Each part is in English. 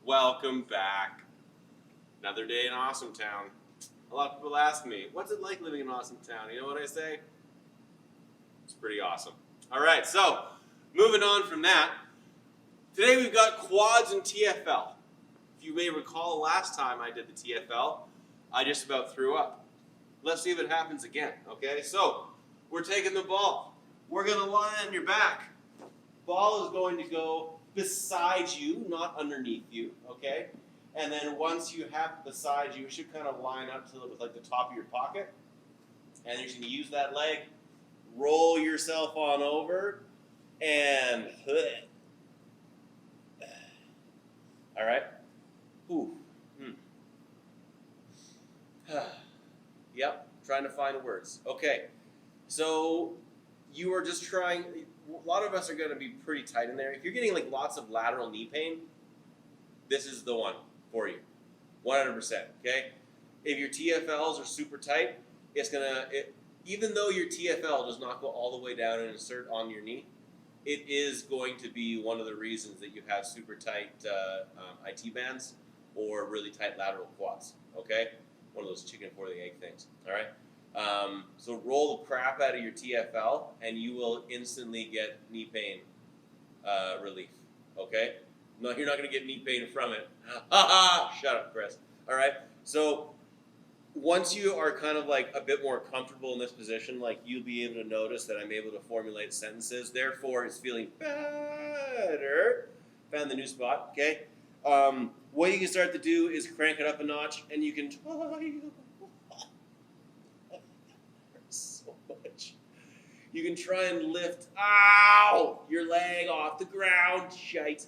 Welcome back. Another day in Awesome Town. A lot of people ask me, what's it like living in Awesome Town? You know what I say? It's pretty awesome. All right, so moving on from that, today we've got quads and TFL. If you may recall, last time I did the TFL, I just about threw up. Let's see if it happens again, okay? So we're taking the ball. We're going to lie on your back. Ball is going to go beside you, not underneath you, okay? And then once you have it beside you, it should kind of line up to like the top of your pocket. And you're just going to use that leg, roll yourself on over, and all right? Ooh. Yep, trying to find words. Okay, so you are just trying, a lot of us are going to be pretty tight in there. If you're getting like lots of lateral knee pain, this is the one for you, 100%, okay? If your TFLs are super tight, it's going to, even though your TFL does not go all the way down and insert on your knee, it is going to be one of the reasons that you have super tight IT bands or really tight lateral quads, okay? One of those chicken for the egg things, all right? So roll the crap out of your TFL and you will instantly get knee pain relief, okay? No, you're not going to get knee pain from it. Shut up, Chris. All right? So once you are kind of like a bit more comfortable in this position, like you'll be able to notice that I'm able to formulate sentences. Therefore, it's feeling better. Found the new spot, okay? What you can start to do is crank it up a notch, and you can so much. You can try and lift, your leg off the ground, shite.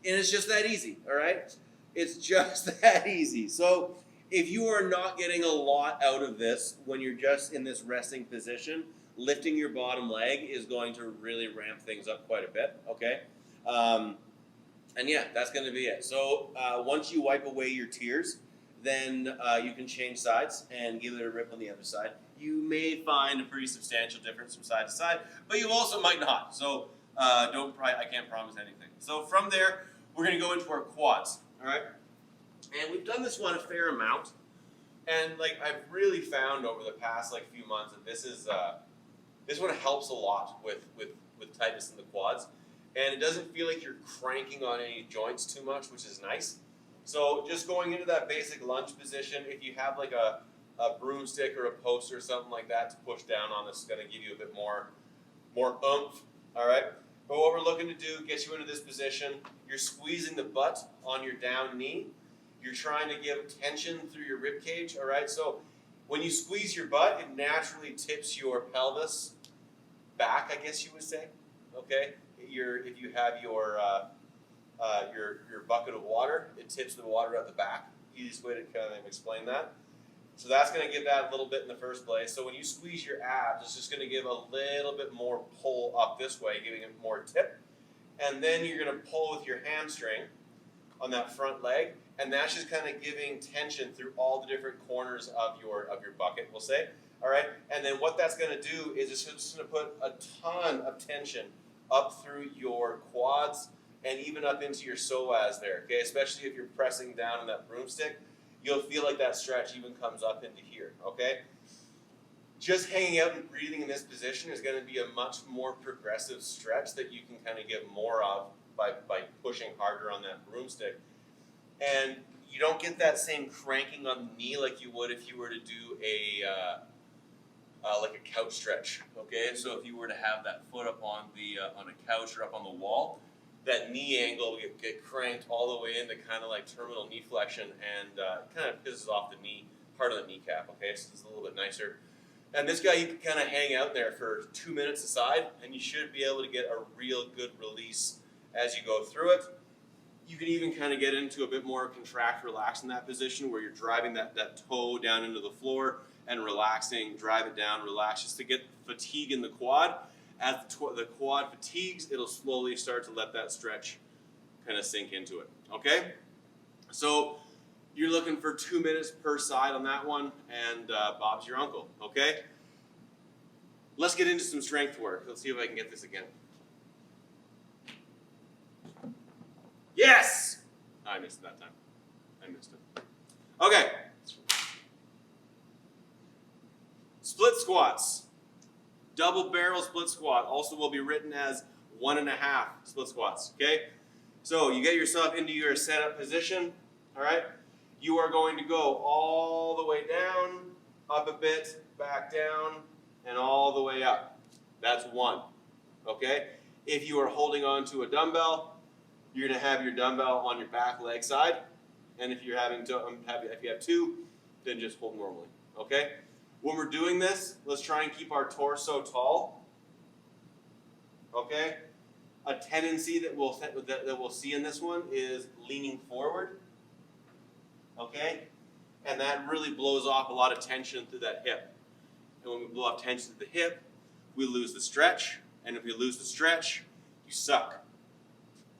And it's just that easy, all right? It's just that easy. So if you are not getting a lot out of this when you're just in this resting position, lifting your bottom leg is going to really ramp things up quite a bit, okay? And yeah, that's going to be it. So once you wipe away your tears, then you can change sides and give it a rip on the other side. You may find a pretty substantial difference from side to side, but you also might not. So I can't promise anything. So from there, we're going to go into our quads, all right? And we've done this one a fair amount. And like I've really found over the past like few months that this one helps a lot with tightness in the quads. And it doesn't feel like you're cranking on any joints too much, which is nice. So just going into that basic lunge position, if you have like a broomstick or a post or something like that to push down on, this is going to give you a bit more oomph, all right? But what we're looking to do, get you into this position, you're squeezing the butt on your down knee. You're trying to give tension through your rib cage, all right? So when you squeeze your butt, it naturally tips your pelvis back, I guess you would say, okay? If you have your bucket of water, it tips the water out the back. Easiest way to kind of explain that. So that's going to give that a little bit in the first place. So when you squeeze your abs, it's just going to give a little bit more pull up this way, giving it more tip. And then you're going to pull with your hamstring on that front leg, and that's just kind of giving tension through all the different corners of your bucket, we'll say. All right? And then what that's going to do is it's just going to put a ton of tension up through your quads and even up into your psoas there, okay? Especially if you're pressing down on that broomstick, you'll feel like that stretch even comes up into here, okay? Just hanging out and breathing in this position is going to be a much more progressive stretch that you can kind of get more of by pushing harder on that broomstick. And you don't get that same cranking on the knee like you would if you were to do like a couch stretch, okay? So if you were to have that foot up on a couch or up on the wall, that knee angle will get cranked all the way into kind of like terminal knee flexion, and kind of pisses off the knee, part of the kneecap, okay? So it's a little bit nicer. And this guy, you can kind of hang out there for 2 minutes aside, and you should be able to get a real good release as you go through it. You can even kind of get into a bit more contract, relax in that position where you're driving that toe down into the floor and relaxing, drive it down, relax, just to get fatigue in the quad. As the quad fatigues, it'll slowly start to let that stretch kind of sink into it, okay? So you're looking for 2 minutes per side on that one, and Bob's your uncle, okay? Let's get into some strength work. Let's see if I can get this again. Yes! I missed it that time. I missed it. Okay. Split squats. Double barrel split squat also will be written as 1.5 split squats, okay? So you get yourself into your setup position, all right? You are going to go all the way down, up a bit, back down, and all the way up. That's 1, okay? If you are holding on to a dumbbell, you're gonna have your dumbbell on your back leg side, and if you're having to, if you have 2, then just hold normally, okay? When we're doing this, let's try and keep our torso tall, okay? A tendency that we'll see in this one is leaning forward, okay? And that really blows off a lot of tension through that hip. And when we blow off tension to the hip, we lose the stretch. And if we lose the stretch, you suck.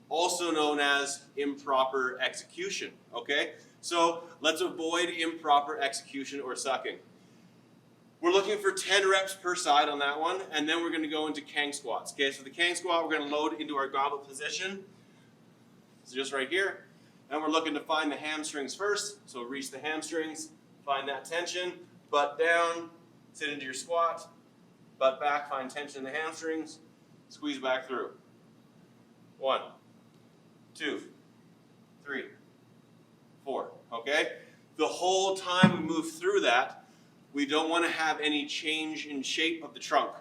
Also known as improper execution, okay? So let's avoid improper execution or sucking. We're looking for 10 reps per side on that one, and then we're going to go into Kang squats. Okay, so the Kang squat, we're going to load into our goblet position. So just right here. And we're looking to find the hamstrings first. So reach the hamstrings, find that tension, butt down, sit into your squat, butt back, find tension in the hamstrings, squeeze back through. 1, 2, 3, 4, okay? The whole time we move through that, we don't want to have any change in shape of the trunk.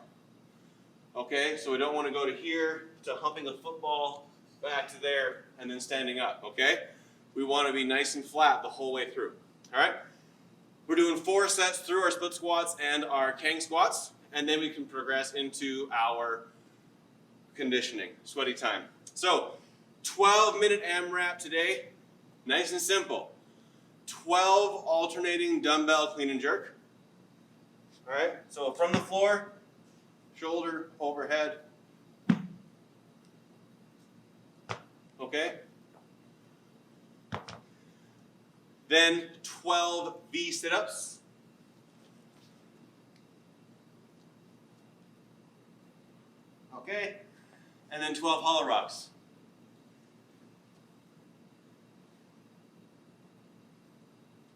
Okay, so we don't want to go to here, to humping a football, back to there, and then standing up, okay? We want to be nice and flat the whole way through, all right? We're doing 4 sets through our split squats and our Kang squats, and then we can progress into our conditioning, sweaty time. So, 12-minute AMRAP today, nice and simple. 12 alternating dumbbell clean and jerk. All right, so from the floor, shoulder overhead. Okay. Then 12 V-Situps. Okay. And then 12 hollow rocks.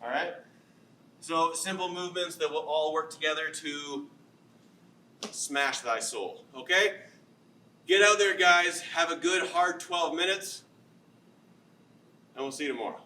All right. So simple movements that will all work together to smash thy soul, okay? Get out there, guys. Have a good, hard 12 minutes, and we'll see you tomorrow.